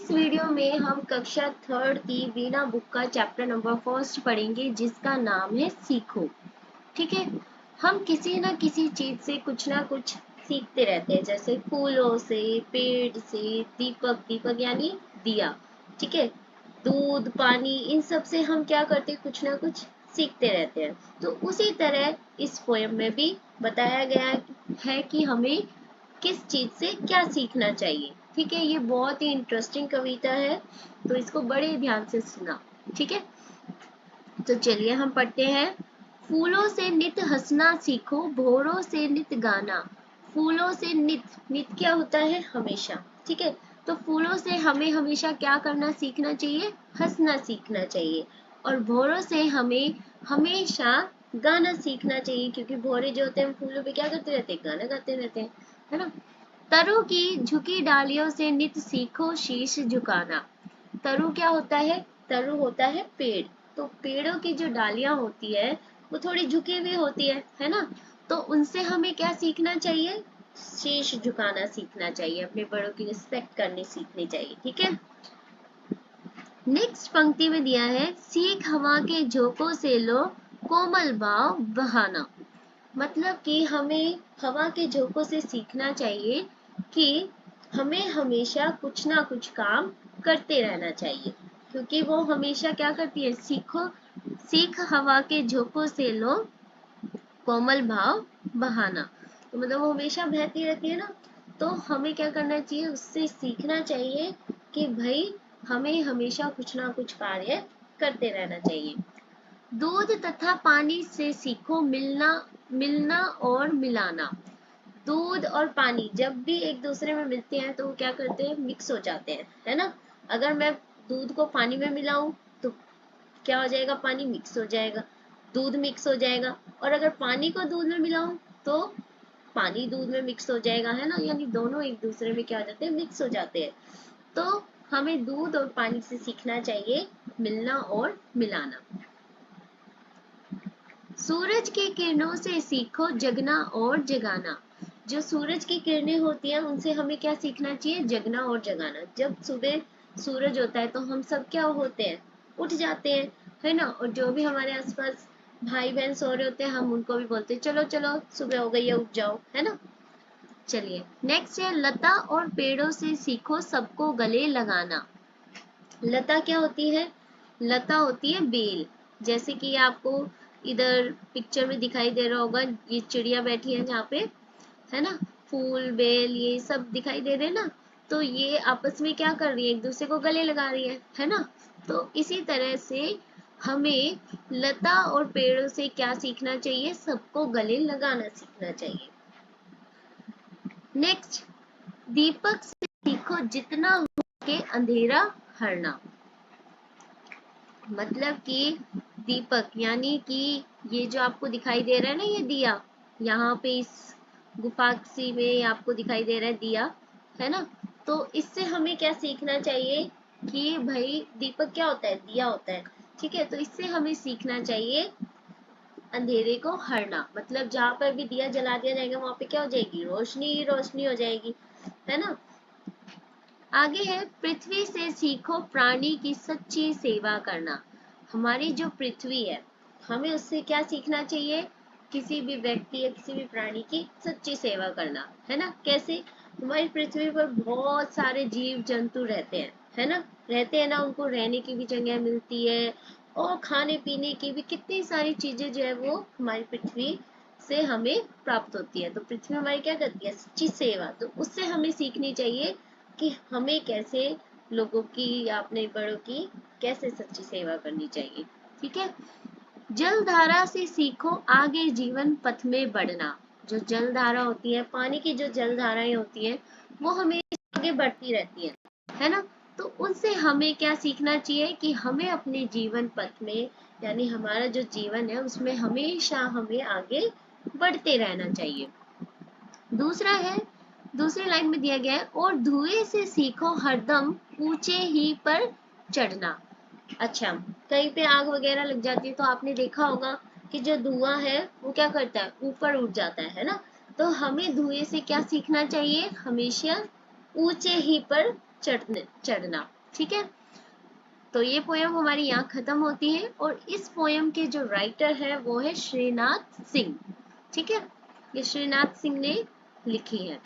इस वीडियो में हम कक्षा थर्ड की वीणा बुक का चैप्टर नंबर फर्स्ट पढ़ेंगे जिसका नाम है सीखो। ठीक है, हम किसी ना किसी चीज से कुछ ना कुछ सीखते रहते हैं, जैसे फूलों से, पेड़ से, दीपक, दीपक यानी दिया, ठीक है, दूध, पानी, इन सब से हम क्या करते हैं, कुछ ना कुछ सीखते रहते हैं। तो उसी तरह इस पोयम में भी बताया गया है कि हमें किस चीज से क्या सीखना चाहिए। ठीक है, ये बहुत ही इंटरेस्टिंग कविता है, तो इसको बड़े ध्यान से सुना। ठीक है, तो चलिए हम पढ़ते हैं। फूलों से नित हंसना सीखो, भौरों से नित गाना। फूलों से नित, नित क्या होता है, हमेशा। ठीक है, तो फूलों से हमें हमेशा क्या करना सीखना चाहिए, हंसना सीखना चाहिए। और भौरों से हमें हमेशा गाना सीखना चाहिए, क्योंकि भौरे जो होते हैं फूलों पे क्या करते रहते हैं, गाना गाते रहते हैं, है ना। तरु की झुकी डालियों से नित सीखो शीश झुकाना। तरु क्या होता है, तरु होता है पेड़। तो पेड़ों की जो डालियां होती है वो थोड़ी झुकी हुई होती है ना। तो उनसे हमें क्या सीखना चाहिए, शीश झुकाना सीखना चाहिए, अपने बड़ों की रिस्पेक्ट करनी सीखनी चाहिए। ठीक है, नेक्स्ट पंक्ति में दिया है, सीख हवा के झोंकों से लो कोमल भाव बहाना। मतलब कि हमें हवा के झोंकों से सीखना चाहिए कि हमें हमेशा कुछ ना कुछ काम करते रहना चाहिए, क्योंकि वो हमेशा क्या करती है, सीख हवा के झोंकों से लो कोमल भाव बहाना। तो मतलब वो हमेशा बहती रहती है ना, तो हमें क्या करना चाहिए, उससे सीखना चाहिए कि भाई हमें हमेशा कुछ ना कुछ कार्य करते रहना चाहिए। दूध तथा पानी से सीखो मिलना, मिलना और मिलाना। दूध और पानी जब भी एक दूसरे में मिलते हैं तो वो क्या करते हैं, मिक्स हो जाते हैं, है ना। अगर मैं दूध को पानी में मिलाऊं तो क्या हो जाएगा, पानी मिक्स हो जाएगा, दूध मिक्स हो जाएगा। और अगर पानी को दूध में मिलाऊं तो पानी दूध में मिक्स हो जाएगा, है ना, यानी दोनों एक दूसरे में क्या हो जाते हैं, मिक्स हो जाते हैं। तो हमें दूध और पानी से सीखना चाहिए मिलना और मिलाना। सूरज की किरणों से सीखो जगना और जगाना। जो सूरज की किरणें होती हैं उनसे हमें क्या सीखना चाहिए, जगना और जगाना। जब सुबह सूरज होता है तो हम सब क्या होते हैं, उठ जाते हैं, है ना। और जो भी हमारे आसपास भाई बहन सो रहे होते हैं हम उनको भी बोलते हैं, चलो चलो सुबह हो गई है, उठ जाओ, है ना। चलिए नेक्स्ट है, लता और पेड़ों से सीखो सबको गले लगाना। लता क्या होती है, लता होती है बेल। जैसे कि आपको इधर पिक्चर में दिखाई दे रहा होगा, ये चिड़िया बैठी है जहाँ पे, है ना, फूल बेल ये सब दिखाई दे रहे हैं ना। तो ये आपस में क्या कर रही है, एक दूसरे को गले लगा रही है ना। तो इसी तरह से हमें लता और पेड़ों से क्या सीखना चाहिए, सबको गले लगाना सीखना चाहिए। नेक्स्ट, दीपक से सीखो जितना हो सके अंधेरा हरना। मतलब कि दीपक यानी कि ये जो आपको दिखाई दे रहा है ना, ये दिया, यहाँ पे इस गुफा सी में आपको दिखाई दे रहा है दिया, है ना। तो इससे हमें क्या सीखना चाहिए कि भाई दीपक क्या होता है, दिया होता है। ठीक है, तो इससे हमें सीखना चाहिए अंधेरे को हरना। मतलब जहां पर भी दिया जला दिया जाएगा वहां पे क्या हो जाएगी, रोशनी रोशनी हो जाएगी, है ना। आगे है, पृथ्वी से सीखो प्राणी की सच्ची सेवा करना। हमारी जो पृथ्वी है हमें उससे क्या सीखना चाहिए, किसी भी व्यक्ति या किसी भी प्राणी की सच्ची सेवा करना, है ना। कैसे, हमारी पृथ्वी पर बहुत सारे जीव जंतु रहते हैं, है ना, रहते हैं ना, उनको रहने की भी जगह मिलती है और खाने पीने की भी कितनी सारी चीजें जो है वो हमारी पृथ्वी से हमें प्राप्त होती है। तो पृथ्वी हमारी क्या करती है, सच्ची सेवा। तो उससे हमें सीखनी चाहिए कि हमें कैसे लोगों की या अपने बड़ों की कैसे सच्ची सेवा करनी चाहिए। ठीक है, जल धारा से सीखो आगे जीवन पथ में बढ़ना। जो जल धारा होती है, पानी की जो जल धाराएं होती है वो हमेशा आगे बढ़ती रहती है ना। तो उनसे हमें क्या सीखना चाहिए कि हमें अपने जीवन पथ में, यानी हमारा जो जीवन है उसमें हमेशा हमें आगे बढ़ते रहना चाहिए। दूसरा है, दूसरी लाइन में दिया गया है, और धुएं से सीखो हरदम ऊंचे ही पर चढ़ना। अच्छा, कहीं पे आग वगैरह लग जाती है तो आपने देखा होगा कि जो धुआं है वो क्या करता है, ऊपर उठ जाता है ना। तो हमें धुएं से क्या सीखना चाहिए, हमेशा ऊंचे ही पर चढ़ना। ठीक है, तो ये पोयम हमारी यहाँ खत्म होती है और इस पोयम के जो राइटर है वो है श्रीनाथ सिंह। ठीक है, ये श्रीनाथ सिंह ने लिखी है।